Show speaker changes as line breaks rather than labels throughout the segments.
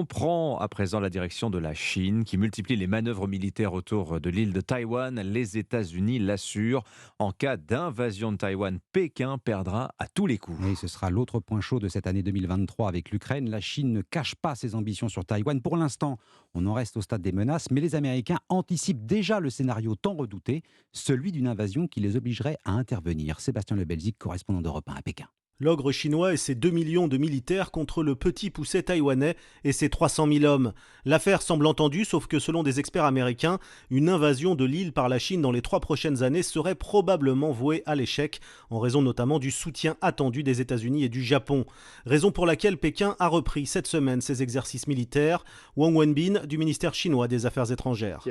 l'Occident prend à présent la direction de la Chine, qui multiplie les manœuvres militaires autour de l'île de Taïwan. Les États-Unis l'assurent. En cas d'invasion de Taïwan, Pékin perdra à tous les coups.
Oui, ce sera l'autre point chaud de cette année 2023 avec l'Ukraine. La Chine ne cache pas ses ambitions sur Taïwan. Pour l'instant, on en reste au stade des menaces, mais les Américains anticipent déjà le scénario tant redouté, celui d'une invasion qui les obligerait à intervenir. Sébastien Lebelzik, correspondant d'Europe 1 à Pékin.
L'ogre chinois et ses 2 millions de militaires contre le petit pousset taïwanais et ses 300 000 hommes. L'affaire semble entendue, sauf que selon des experts américains, une invasion de l'île par la Chine dans les 3 prochaines années serait probablement vouée à l'échec, en raison notamment du soutien attendu des États-Unis et du Japon. Raison pour laquelle Pékin a repris cette semaine ses exercices militaires. Wang Wenbin du ministère chinois des Affaires étrangères.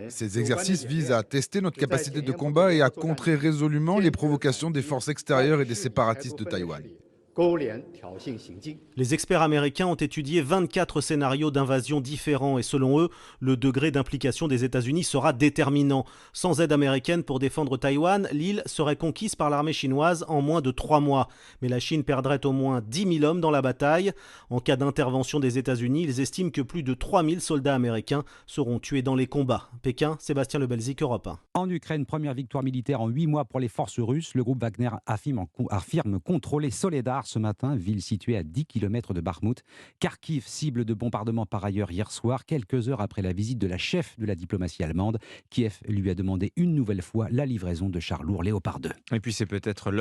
Ces exercices visent à tester notre capacité de combat et à contrer résolument les provocations des forces extérieures et des séparatistes de Taïwan.
Les experts américains ont étudié 24 scénarios d'invasion différents et selon eux, le degré d'implication des États-Unis sera déterminant. Sans aide américaine pour défendre Taïwan, l'île serait conquise par l'armée chinoise en moins de 3 mois. Mais la Chine perdrait au moins 10 000 hommes dans la bataille. En cas d'intervention des États-Unis, ils estiment que plus de 3 000 soldats américains seront tués dans les combats. Pékin, Sébastien Lebelzik, Europe 1.
En Ukraine, première victoire militaire en 8 mois pour les forces russes. Le groupe Wagner affirme contrôler Soledar ce matin, ville située à 10 km de Bakhmout. Kharkiv, cible de bombardement par ailleurs hier soir, quelques heures après la visite de la chef de la diplomatie allemande. Kiev lui a demandé une nouvelle fois la livraison de chars lourds Léopard 2.
Et puis c'est peut-être